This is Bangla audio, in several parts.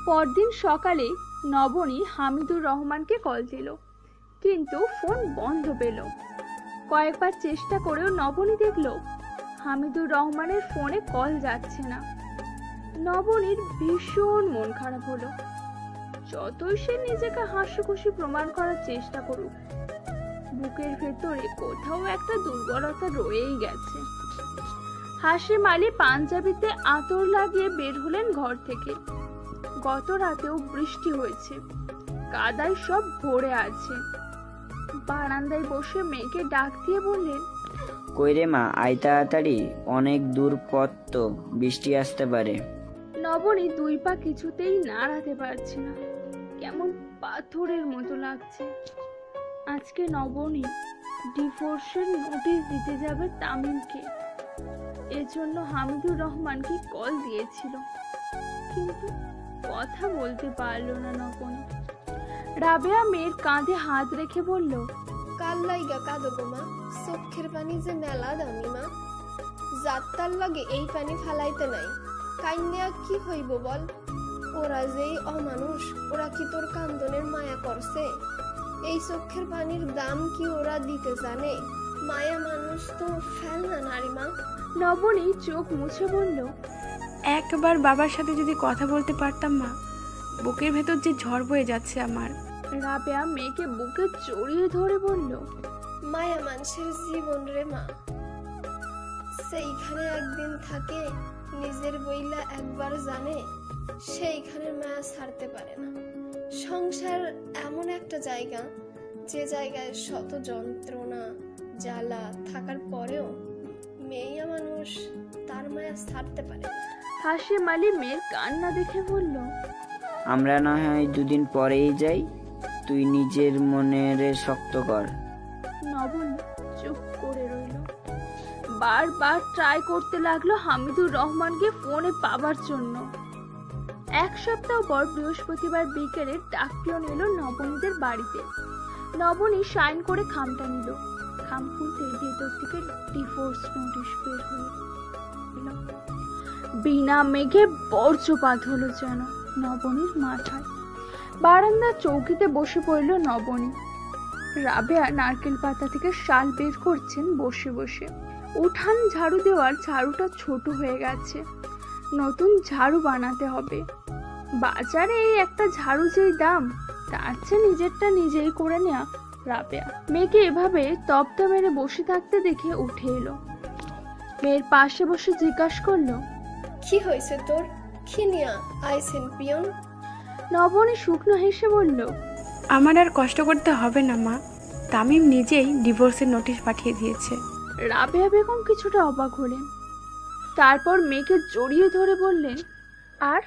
পরদিন সকালে নবনী হামিদুর রহমানকে কল দিল, কিন্তু ফোন বন্ধ পেল। কয়েকবার চেষ্টা করেও নবনী দেখল হামিদুর রহমানের ফোনে কল যাচ্ছে না। নবনীর ভীষণ মন খারাপ হলো। যতই সে নিজেকে হাসিখুশি প্রমাণ করার চেষ্টা করুক, বুকের ভেতরে কোথাও একটা দুর্বলতা রয়েই গেছে। হাসিম আলী পাঞ্জাবিতে আতর লাগিয়ে বের হলেন ঘর থেকে। গত রাতেও বৃষ্টি হয়েছে, কাদায় সব ভরে আছে। বারান্দায় বসে মেয়েকে ডাক দিয়ে বললেন, কই রে মা, আয় তাড়াতাড়ি, অনেক দূর পথ তো, বৃষ্টি আসতে পারে। নবনী দুই পা কিছুতেই নাড়াতে পারছে না, কেমন পাথরের মতো লাগছে। আজকে নবনী ডিভোর্সের নোটিশ দিতে যাবে তামিমকে। এজন্য হামিদুর রহমানকে কল দিয়েছিল, কিন্তু কথা বলতে পারলো না নবনী। রাবেয়া মেয়ের কাঁধে হাত রেখে বলল, কাল লাইগা কাঁদো গো মা, চোখের পানি যে মেলা দামি মা, যাত্রার লগে এই পানি ফালাইতে নাই, কাইন্যা কি হইব বল? ওরা যেই অমানুষ, ওরা কি তোর কান্দনের মায়া করছে? এই চোখের পানির দাম কি ওরা দিতে জানে? মায়া মানুষ তো ফেলনা নারী মা। নবনী চোখ মুছে বলল, একবার বাবার সাথে যদি কথা বলতে পারতাম মা, বুকের ভেতর যে ঝড় বয়ে যাচ্ছে আমার। রাবেয়া মেয়েকে বুকে জড়িয়ে ধরে বলল, মায়া মানুষের জীবন রে মা, সেইখানে একদিন থাকে, নিজের বইলা একবার জানে, সেইখানে মায়া ছাড়তে পারে না। সংসার এমন একটা জায়গা, যে জায়গায় শত যন্ত্রণা জ্বালা থাকার পরেও মেয়া মানুষ তার মায়া ছাড়তে পারে না। হাসিম আলী মেয়ের কান্না দেখে বলল, আমরা না হয় দুদিন পরেই যাই, তুই নিজের মনের শক্ত কর। নবনী চুপ করে রইল। বারবার ট্রাই করতে লাগলো হামিদুর রহমানকে ফোনে পাবার জন্য। এক সপ্তাহ পর বৃহস্পতিবার বিকেলে ডাক পিয়ন এলো নবনীদের বাড়িতে। নবনী সাইন করে খামটা নিল। খাম খুলতে ভেতর থেকে ডিভোর্স নোটিশ বের হলো। বিনা মেঘে বজ্রপাত হলো যেন নবনীর মাথায়। বারান্দার চৌকিতে বসে পড়ল নবনী। রাবেয়া নারকেল পাতা থেকে শাল বের করছেন বসে বসে। উঠান ঝাড়ু দেওয়ার ঝাড়ুটা ছোট হয়ে গেছে, নতুন ঝাড়ু বানাতে হবে। বাজারে এই একটা ঝাড়ু যেই দাম, তার চেয়ে নিজেরটা নিজেই করে নেয়া। রাবেয়া মেয়েকে এভাবে তপ্তা মেরে বসে থাকতে দেখে উঠে এলো। মেয়ের পাশে বসে জিজ্ঞাসা করলো, কি হয়েছে তোর? কি নিয়া আইছেন পিয়ন? নবনী শুকনো হেসে বলল, আমার আর কষ্ট করতে হবে না মা, তামিম নিজেই ডিভোর্সের নোটিশ পাঠিয়ে দিয়েছে। রাবেয়া বেগম কিছুটা অবাক হলেন। তারপর মেয়েকে জড়িয়ে ধরে বললেন, আর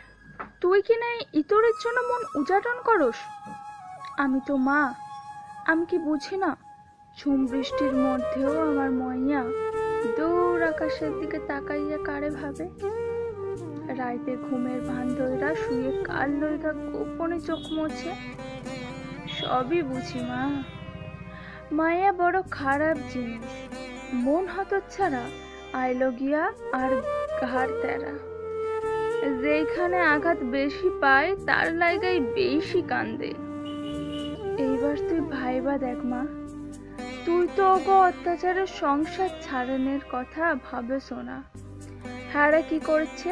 তুই কি না ইতরের জন্য মন উজাটন করস? আমি তো মা, আমি কি বুঝি না? ঝুম বৃষ্টির মধ্যেও আমার মইয়া দূর আকাশের দিকে তাকাইয়া কারে ভাবে। রাইতে ঘুমের ভান ধইরা শুয়ে কাল লইগা গোপনে চোখ মোছে। সবই বুঝি মা, মায়া বড় খারাপ জিনিস। মন হতচ্ছাড়া, আইলো গিয়া আর ঘাড় তেরা। যেখানে আঘাত বেশি পায় তার লাইগাই বেশি কান্দে। এইবার তুই ভাইবা দেখ মা, তুই তো ওগো অত্যাচারের সংসার ছাড়ানোর কথা ভাবে শোনা। হ্যারে কি করছে?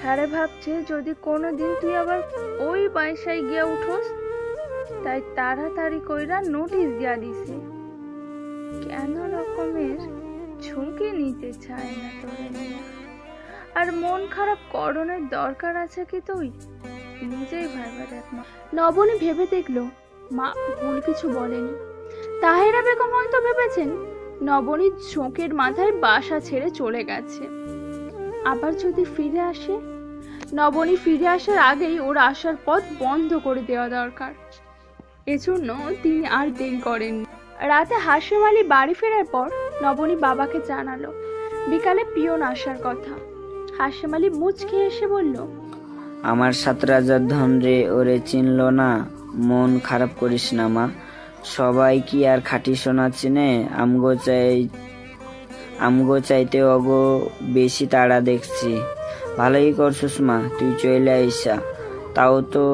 হ্যারে ভাবছে যদি কোনোদিন তুই আবার ওই বাসায় গিয়া উঠোস, তাই তাড়াতাড়ি কইরা নোটিশ দিয়া দিছে। কেন রকমের ঝুঁকি নিতে চায় না তোরে নিয়ে। আর মন খারাপ করণের দরকার আছে কি তুই? নিজেই ভাইবা দেখ মা। নবনী ভেবে দেখলো মা ভুল কিছু বলেনি। তাহেরা বেগম হয়তো ভেবেছেন নবনীর ঝোঁকের মাথায় বাসা ছেড়ে চলে গেছে। আবার যদি ফিরে আসে, নবনী ফিরে আসার আগেই ওর আসার পথ বন্ধ করে দেওয়া দরকার। এজন্য তিনি আর দেরি করেননি। রাতে হাসিম আলী বাড়ি ফেরার পর নবনী বাবাকে জানালো বিকালে পিয়ন আসার কথা। হাসিম আলী মুচকে এসে বলল, আমার 7,000 ধন রে, ওরে চিনল না, মন খারাপ করিস না মা। সবাই কি আর খাঁটি সোনা চিনে? আমগো চাইতে অগো বেশি তাড়া দেখছি। ভালোই করছিস মা, তুই চলে আইসা। তাও তো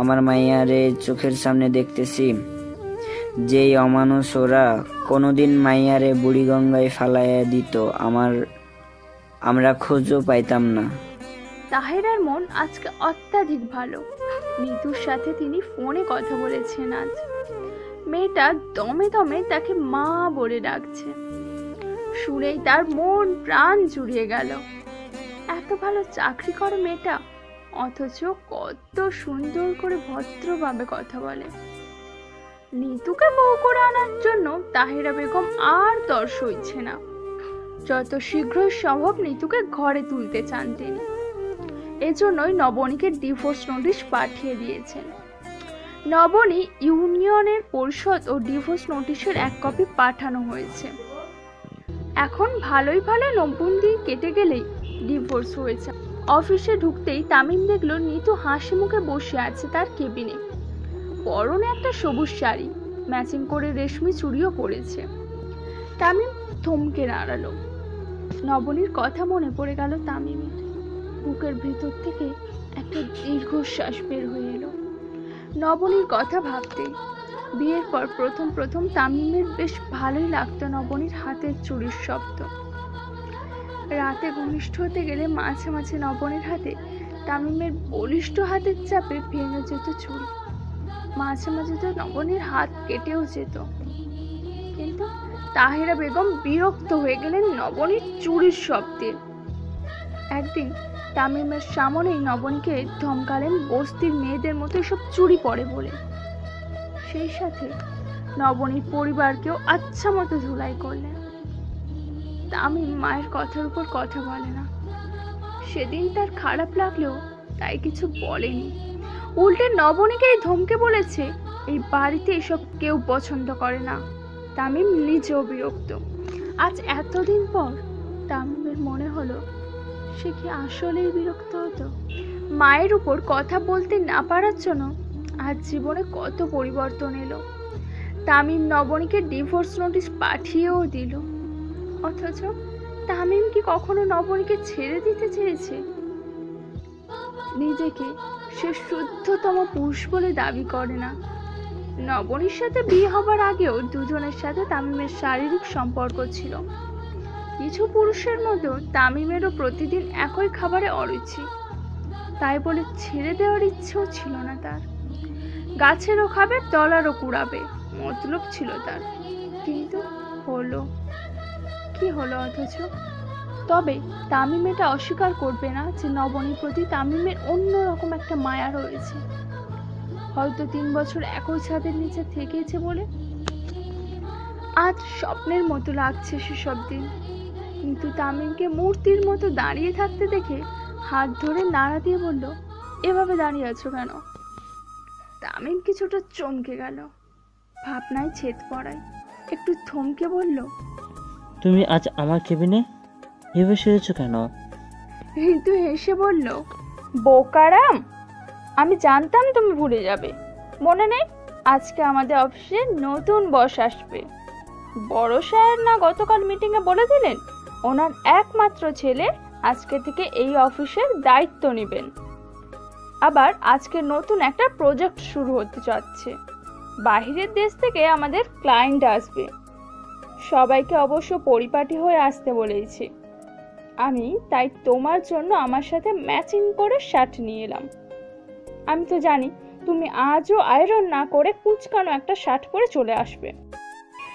আমার মাইয়ারে চোখের সামনে দেখতেছি। যেই অমানুষ ওরা কোনোদিন মাইয়ারে বুড়িগঙ্গায় ফালাইয়া দিত, আমরা খোঁজও পাইতাম না। তাহেরার মন আজকে অত্যাধিক ভালো। নিতুর সাথে তিনি ফোনে কথা বলেছেন আজ। মেয়েটা দমে দমে তাকে মা বলে ডাকছে। শুনেই তার মন প্রাণ জুড়িয়ে গেল। এত ভালো চাকরি করে মেয়েটা, অথচ কত সুন্দর করে ভদ্রভাবে কথা বলে। নিতুকে বউ করে আনার জন্য তাহেরা বেগম আর তর সইছে না। যত শীঘ্রই সম্ভব নিতুকে ঘরে তুলতে চান তিনি। এজন্যই নবনীকে ডিভোর্স নোটিশ পাঠিয়ে দিয়েছেন। নবনী ইউনিয়নের পরিষদ ও ডিভোর্স নোটিশের এক কপি পাঠানো হয়েছে। এখন ভালোই ভালো 90 দিন কেটে গেলেই ডিভোর্স হয়েছে। অফিসে ঢুকতেই তামিম দেখলো নিতু হাসি মুখে বসে আছে তার কেবিনে। পরনে একটা সবুজ শাড়ি, ম্যাচিং করে রেশমি চুড়িও পরেছে। তামিম থমকে দাঁড়ালো। নবনীর কথা মনে পড়ে গেল তামিমের। বুকের ভিতর থেকে একটা দীর্ঘশ্বাস বের হয়ে এলো নবনীর কথা ভাবতেই। বিয়ের পর প্রথম তামিমের বেশ ভালোই লাগতো নবনীর হাতের চুড়ির শব্দ। রাতে ঘনিষ্ঠ হতে গেলে মাঝে মাঝে নবনীর হাতে তামিমের বলিষ্ঠ হাতের চাপে ভেঙে যেত চুড়ি। মাঝে মাঝে তো নবনীর হাত কেটেও যেত। কিন্তু তাহেরা বেগম বিরক্ত হয়ে গেলেন নবনীর চুড়ির শব্দে। একদিন তামিমের সামনেই নবনীকে ধমকালেন বস্তির মেয়েদের মতো এসব চুড়ি পরে বলে। সেই সাথে নবনীর পরিবারকেও আচ্ছা মতো ধুলাই করলেন। তামিম মায়ের কথার উপর কথা বলে না। সেদিন তার খারাপ লাগলেও তাই কিছু বলেনি। উল্টে নবনীকেই ধমকে বলেছে এই বাড়িতে এসব কেউ পছন্দ করে না। তামিম নিজেও বিরক্ত। আজ এতদিন পর তামিমের মনে হলো সে কি আসলেই বিরক্ত হতো। মায়ের উপর কথা বলতে না পারার জন্য আজ জীবনে কত পরিবর্তন এলো। তামিম নবনীকে ডিভোর্স নোটিশ পাঠিয়েও দিল। অথচ তামিম কি কখনো নবনীকে ছেড়ে দিতে চেয়েছে? নিজেকে সে শুদ্ধতম পুরুষ বলে দাবি করে না। নবনীর সাথে বিয়ে হবার আগেও দুজনের সাথে তামিমের শারীরিক সম্পর্ক ছিল। কিছু পুরুষের মতো তামিমেরও প্রতিদিন একই খাবারে অরুচি, তাই বলে ছেড়ে দেওয়ার ইচ্ছেও ছিল না তার। গাছেরও খাবে তলারও কুড়াবে মতলব ছিল তার। কিন্তু হলো কি হলো? অথচ তবে তামিম এটা অস্বীকার করবে না যে নবনীর প্রতি তামিমের অন্যরকম একটা মায়া রয়েছে। হয়তো 3 বছর একই ছাদের নিচে থেকেছে বলে আজ স্বপ্নের মতো লাগছে সেসব দিন। কিন্তু তামিমকে মূর্তির মতো দাঁড়িয়ে থাকতে দেখে হাত ধরে নাড়া দিয়ে বলল, এভাবে দাঁড়িয়ে আছো কেন? তামিম কিছুটা চমকে গেল, ভাবনায় ছেদ পড়ায়। একটু থমকে বলল, তুমি আজ আমার কেবিনে এভাবে শুয়েছো কেন? ঋতু হেসে বলল, বোকারাম, আমি জানতাম তুমি ভুলে যাবে। মনে নেই আজকে আমাদের অফিসে নতুন বস আসবে? বড় সাহেব না গতকাল মিটিংয়ে বলে দিলেন ওনার একমাত্র ছেলে আজকে থেকে এই অফিসের দায়িত্ব নেবেন। আবার আজকে নতুন একটা প্রজেক্ট শুরু হতে যাচ্ছে। বাইরের দেশ থেকে আমাদের ক্লায়েন্ট আসবে। সবাইকে অবশ্য পরিপাটি হয়ে আসতে বলেছি। আমি তাই তোমার জন্য আমার সাথে ম্যাচিং করে শার্ট নিয়ে এলাম। আমি তো জানি তুমি আজও আয়রন না করে কুচকানো একটা শার্ট পরে চলে আসবে।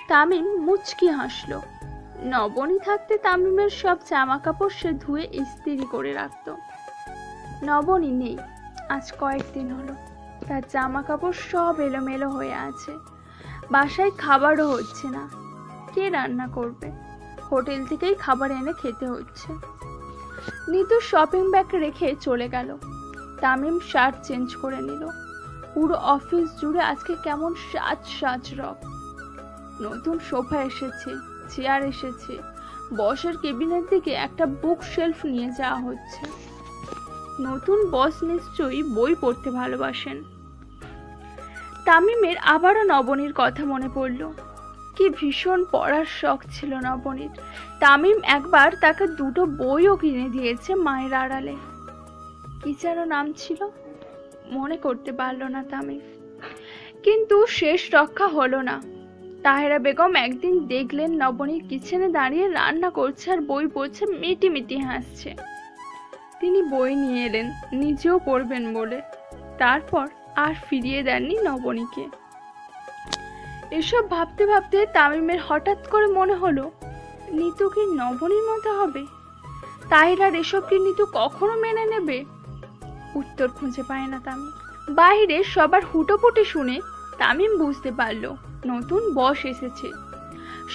তামিম মুচকি হাসলো। নবনী থাকতে তামিমের সব জামা কাপড় সে ধুয়ে ইস্ত্রি করে রাখত। নবনী নেই, আজ কয়েকদিন হলো। তার জামা কাপড় সব এলোমেলো হয়ে আছে। বাসায় খাবারও হচ্ছে না। কে রান্না করবে? হোটেল থেকেই খাবার এনে খেতে হচ্ছে। নিতু শপিং ব্যাগ রেখে চলে গেল। তামিম শার্ট চেঞ্জ করে নিল। পুরো অফিস জুড়ে আজকে কেমন সাজ রব। নতুন সোফা এসেছে, চেয়ার এসেছে। বসের কেবিনের দিকে একটা বুক শেলফ নিয়ে যাওয়া হচ্ছে। নতুন বস নিশ্চয়ই বই পড়তে ভালোবাসেন। তামিমের আবারও নবনীর কথা মনে পড়ল। কি ভীষণ পড়ার শখ ছিল নবনীর। তামিম একবার তাকে 2টো বইও কিনে দিয়েছে মায়ের আড়ালে। কি যেন নাম ছিল? মনে করতে পারল না তামিম। কিন্তু শেষ রক্ষা হলো না। তাহেরা বেগম একদিন দেখলেন নবনী কিচেনে দাঁড়িয়ে রান্না করছে আর বই পড়ছে, মিটিমিটি হাসছে। তিনি বই নিয়ে এলেন, নিজেও পড়বেন বলে। তারপর আর ফিরিয়ে দেননি নবনীকে। এসব ভাবতে ভাবতে তামিমের হঠাৎ করে মনে হলো, নিতু কি নবনীর মতো হবে? তাহিরার এসব কি নিতু কখনো মেনে নেবে? উত্তর খুঁজে পায় না তামিম। বাইরে সবার হুটোপুটি শুনে তামিম বুঝতে পারল নতুন বস এসেছে।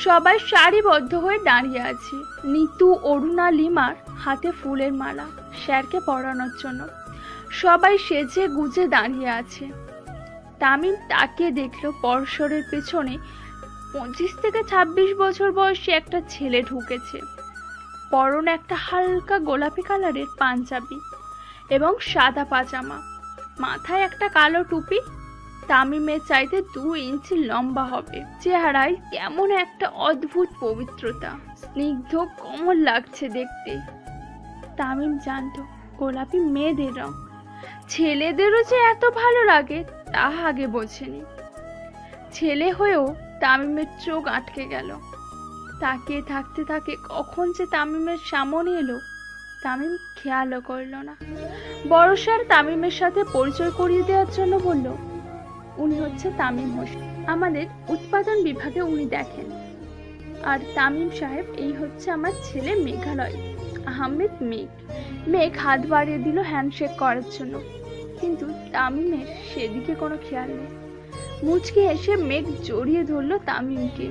সবাই সারিবদ্ধ হয়ে দাঁড়িয়ে আছে। নিতু, অরুণা, লিমার হাতে ফুলের মালা স্যারকে পরানোর জন্য। সবাই সেজে গুজে দাঁড়িয়ে আছে। তামিম তাকিয়ে দেখলো পরশরের পেছনে 25 থেকে 26 বছর বয়সী একটা ছেলে ঢুকেছে। পরনে একটা হালকা গোলাপি কালারের পাঞ্জাবি এবং সাদা পাজামা, মাথায় একটা কালো টুপি। তামিমের চাইতে 2 ইঞ্চি লম্বা হবে। চেহারায় কেমন একটা অদ্ভুত পবিত্রতা, স্নিগ্ধ কোমল লাগছে দেখতে। তামিম জানতো গোলাপি মেয়েদের রং, ছেলেদেরও যে এত ভালো লাগে তা আগে বোঝেনি। ছেলে হয়েও তামিমের চোখ আটকে গেল। তাকিয়ে থাকতে থাকে কখন যে তামিমের সামনে এলো তামিম খেয়ালও করলো না। বড় স্যার তামিমের সাথে পরিচয় করিয়ে দেওয়ার জন্য বলল, উনি হচ্ছে তামিম হোসেন, আমাদের উৎপাদন বিভাগে উনি দেখেন। আর তামিম সাহেব, এই হচ্ছে আমার ছেলে মেঘালয় আহমেদ মেঘ। মেঘ হাত বাড়িয়ে দিল হ্যান্ডশেক করার জন্য, কিন্তু তামিমের সেদিকে কোনো খেয়াল নেই। মুচকি হেসে মেঘ জড়িয়ে ধরল তামিমকে।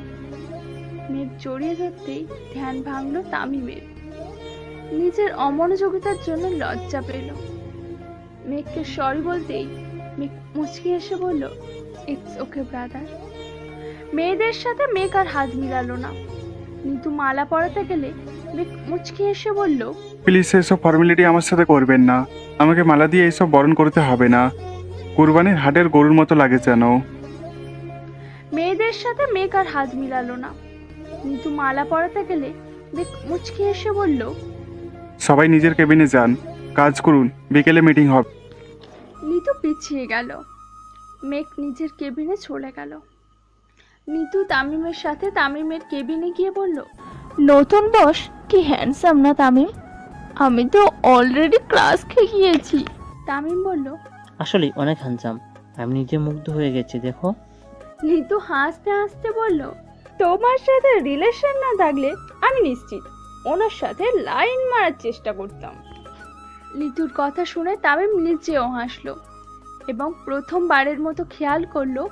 মেঘ জড়িয়ে ধরতেই ধ্যান ভাঙলো তামিমের। নিজের অমনোযোগিতার জন্য লজ্জা পেল। মেঘকে সরি বলতেই মেঘ মুচকি হেসে বলল, ইটস ওকে ব্রাদার। মেয়েদের সাথে মেঘ আর হাত মিলালো না। নিতু মালা পরাতে গেলে মেঘ মুচকি হেসে বলল, প্লিজ এসব ফর্মালিটি আমার সাথে করবেন না। আমাকে মালা দিয়ে এইসব বরণ করতে হবে না। কুরবানির হাটের গরুর মতো লাগে যেন। মেয়েদের সাথে মেঘ আর হাত মিলালো না। নিতু মালা পরাতে গেলে মেঘ মুচকি হেসে বলল, সবাই নিজের কেবিনে যান, কাজ করুন, বিকেলে মিটিং হবে। নিতু পিছিয়ে গেল। মেঘ নিজের কেবিনে চলে গেল। নিতু তামিমের সাথে তামিমের কেবিনে গিয়ে বলল, নতুন বস কি হ্যান্ডসাম না তামিম? আমি তো অলরেডি ক্লাস খেয়ে গিয়েছি। তামিম বলল, আসলে অনেক হ্যান্ডসাম, আমি নিজে মুগ্ধ হয়ে গেছি দেখো। নিতু হাসতে হাসতে বলল, তোমার সাথে রিলেশন না থাকলে আমি নিশ্চিত ওনার সাথে লাইন মারার চেষ্টা করতাম। নিতুর কথা শুনে তামিম নিজেও হাসলো এবং প্রথমবারের মতো খেয়াল করলো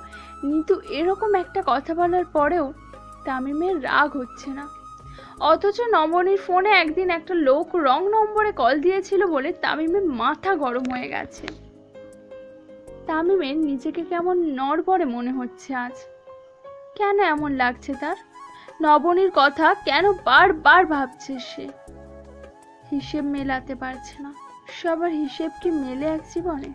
নিতু এরকম একটা কথা বলার পরেও তামিমের রাগ হচ্ছে না। অথচ নবনীর ফোনে একদিন একটা লোক রং নম্বরে কল দিয়েছিল বলে তামিমের মাথা গরম হয়ে গেছে। তামিমের নিজেকে কেমন নড়বড়ে মনে হচ্ছে আজ। কেন এমন লাগছে তার? নবনীর কথা কেন বারবার ভাবছে সে? হিসেব মেলাতে পারছে না। সবার হিসেব কি মেলে এক জীবনে?